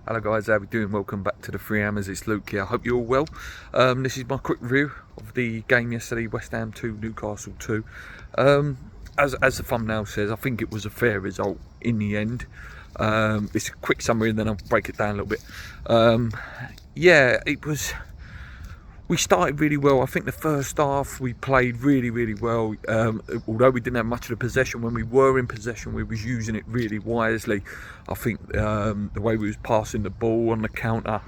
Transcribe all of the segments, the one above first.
Hello guys, how are we doing? Welcome back to the Three Hammers. It's Luke here. I hope you're all well. This is my quick review of the game yesterday, West Ham 2, Newcastle 2. As the thumbnail says, I think it was a fair result in the end. It's a quick summary and then I'll break it down a little bit. Yeah, it was... We started really well. I think the first half we played really well. Although we didn't have much of the possession, when we were in possession we was using it really wisely. I think the way we was passing the ball on the counter,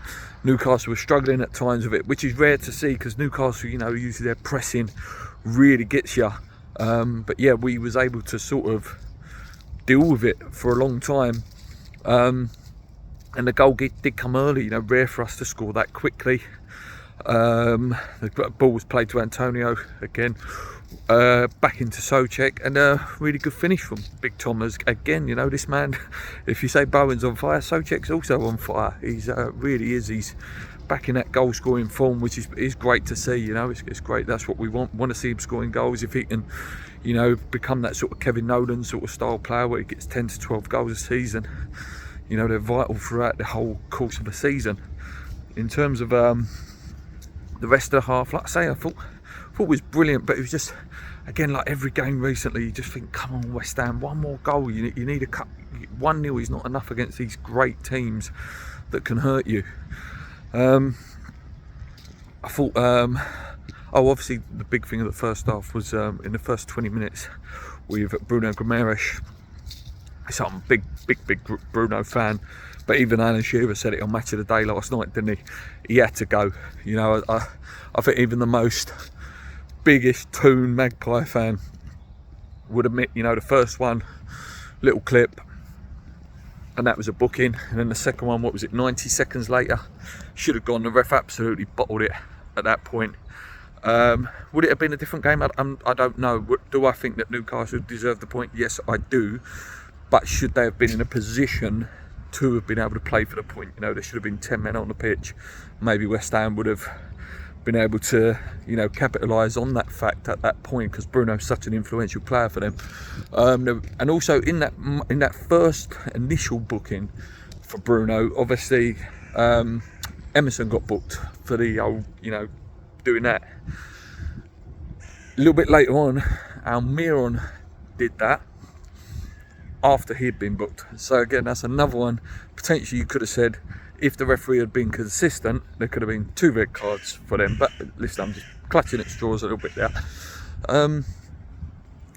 Newcastle was struggling at times with it, which is rare to see because Newcastle, you know, usually their pressing really gets you. But yeah, we was able to sort of deal with it for a long time. And the goal did come early, you know, rare for us to score that quickly. The ball was played to Antonio again, back into Souček, and a really good finish from Big Thomas again. You know, this man, if you say Bowen's on fire, Souček's also on fire. He's really is. He's back in that goal scoring form, which is great to see. You know, it's great. That's what we want to see him scoring goals. If he can, you know, become that sort of Kevin Nolan sort of style player where he gets 10 to 12 goals a season, you know, they're vital throughout the whole course of the season. In terms of the rest of the half, like I say, I thought it was brilliant, but it was just, again, like every game recently, you just think, come on West Ham, one more goal. You need a cut. 1-0 is not enough against these great teams that can hurt you. I thought, obviously the big thing of the first half was in the first 20 minutes with Bruno Guimaraes. So I'm a big Bruno fan, but even Alan Shearer said it on Match of the Day last night, didn't he? He had to go. You know, I think even the most biggest Toon Magpie fan would admit, you know, the first one, little clip, and that was a booking, and then the second one, what was it, 90 seconds later, should have gone. The ref absolutely bottled it at that point. Would it have been a different game? I don't know. Do I think that Newcastle deserved the point? Yes, I do. But should they have been in a position to have been able to play for the point? You know, there should have been 10 men on the pitch. Maybe West Ham would have been able to, you know, capitalise on that fact at that point, because Bruno's such an influential player for them. And also in that first initial booking for Bruno, obviously Emerson got booked for the old, you know, doing that. A little bit later on, Almiron did that after he'd been booked. So again, that's another one. Potentially you could have said, if the referee had been consistent, there could have been 2 red cards for them. But listen, I'm just clutching at straws a little bit there.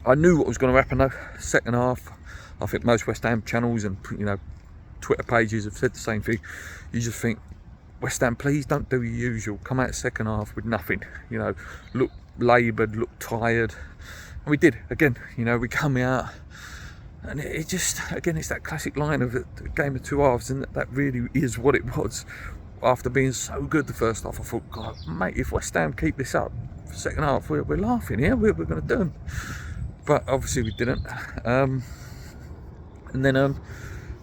I knew what was going to happen though. Second half, I think most West Ham channels and, you know, Twitter pages have said the same thing. You just think, West Ham, please don't do your usual. Come out second half with nothing. You know, look laboured, look tired. And we did. Again, you know, we come out, and it just, again, it's that classic line of a game of two halves, and that really is what it was. After being so good the first half, I thought, God, mate, if West Ham keep this up for the second half, we're laughing here. We're going to do them. But obviously we didn't. And then,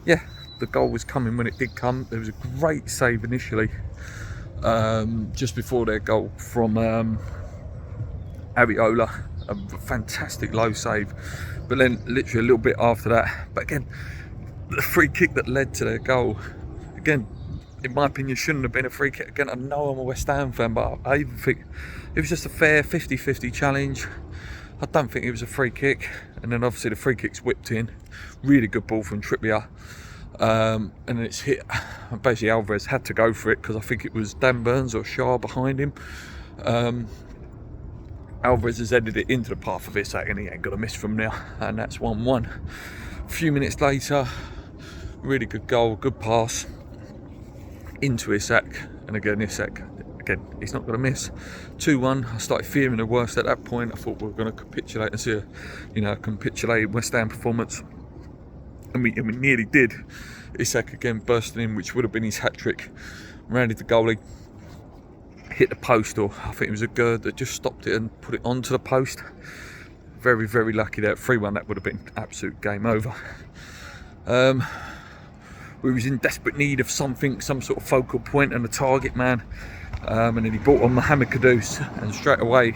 yeah, the goal was coming when it did come. There was a great save initially, just before their goal from Areola. A fantastic low save. But then literally a little bit after that, but again, the free kick that led to their goal, again, in my opinion, shouldn't have been a free kick. Again, I know I'm a West Ham fan, but I even think it was just a fair 50-50 challenge. I don't think it was a free kick. And then obviously the free kick's whipped in. Really good ball from Trippier. And then it's hit. Basically Alvarez had to go for it because I think it was Dan Burns or Shaw behind him. Alvarez has headed it into the path of Isak, and he ain't got a miss from there, and that's 1-1. A few minutes later, really good goal, good pass into Isak, and again Isak, he's not going to miss. 2-1. I started fearing the worst at that point. I thought we were going to capitulate and see a capitulated West Ham performance, and we nearly did. Isak again bursting in, which would have been his hat-trick, rounded the goalie, hit the post, or I think it was a gird that just stopped it and put it onto the post. Very lucky there. 3-1, that would have been absolute game over. We was in desperate need of something, some sort of focal point and a target man, and then he brought on Mohamed Kudus, and straight away,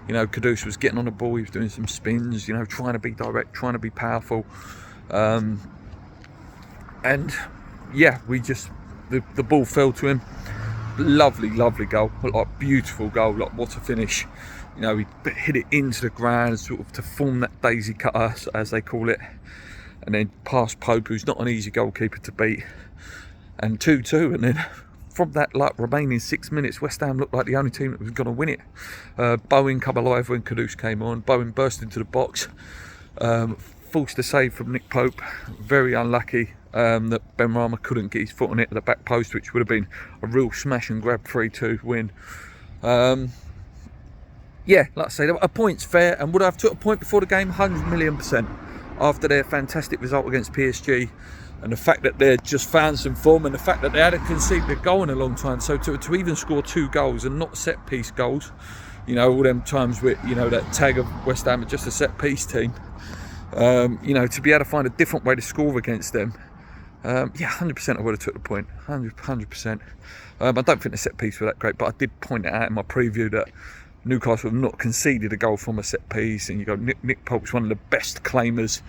you know, Kudus was getting on the ball. He was doing some spins, you know, trying to be direct, trying to be powerful, and yeah, we just the ball fell to him. Lovely goal, like beautiful goal, like what a finish. You know, he hit it into the ground sort of to form that daisy cutter, as they call it, and then past Pope, who's not an easy goalkeeper to beat, and 2-2. And then from that remaining 6 minutes, West Ham looked like the only team that was going to win it. Bowen come alive when Kudus came on. Bowen burst into the box, forced a save from Nick Pope. Very unlucky that Ben Rama couldn't get his foot on it at the back post, which would have been a real smash and grab 3-2 win. Yeah, like I say, a point's fair, and would I have took a point before the game? 100,000,000%. After their fantastic result against PSG, and the fact that they're just found some form, and the fact that they hadn't conceded a goal in a long time, so to even score 2 goals and not set piece goals, you know, all them times with, you know, that tag of West Ham are just a set piece team, you know, to be able to find a different way to score against them, yeah, 100% I would have took the point, 100%. I don't think the set piece were that great, but I did point it out in my preview that Newcastle have not conceded a goal from a set piece, and you go, Nick Pope's one of the best claimers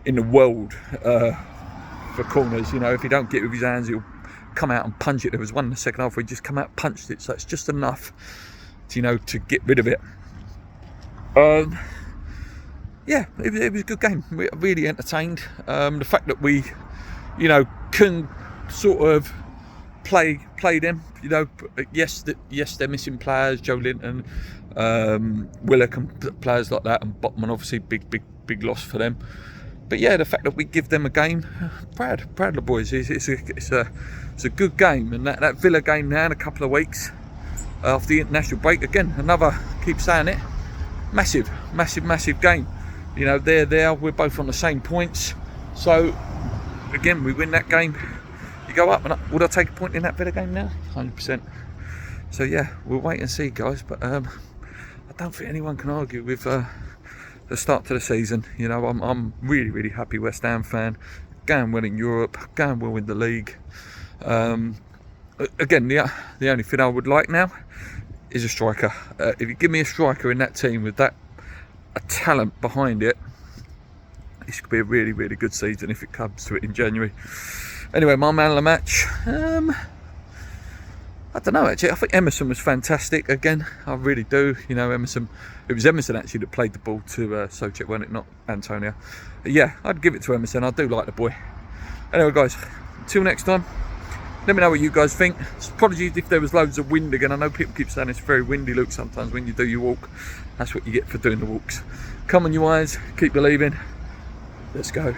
in the world for corners. You know, if he don't get it with his hands, he'll come out and punch it. There was one in the second half where he just come out and punched it, so it's just enough to, you know, to get rid of it. Yeah, it was a good game. We really entertained. The fact that we, you know, can sort of play them. You know, yes, they're missing players, Joe Linton, Willock, and players like that, and Botman, obviously big loss for them. But yeah, the fact that we give them a game, proud of the boys. It's a good game, and that Villa game now in a couple of weeks after the international break, again, another, keep saying it, massive game. You know, they're there, we're both on the same points, so again, we win that game, you go up and up. Would I take a point in that Villa game now? 100%. So yeah, we'll wait and see, guys, but I don't think anyone can argue with the start to the season. You know, I'm really happy West Ham fan, going well in Europe, going well in the league. Again, the only thing I would like now is a striker. If you give me a striker in that team with that a talent behind it, this could be a really good season if it comes to it in January. Anyway, my man of the match, I don't know actually. I think Emerson was fantastic again. I really do. You know, Emerson. It was Emerson actually that played the ball to Souček, wasn't it? Not Antonio. Yeah, I'd give it to Emerson. I do like the boy. Anyway, guys, until next time. Let me know what you guys think. Apologies if there was loads of wind again. I know people keep saying it's very windy, Luke, sometimes when you do your walk. That's what you get for doing the walks. Come on, you eyes. Keep believing. Let's go.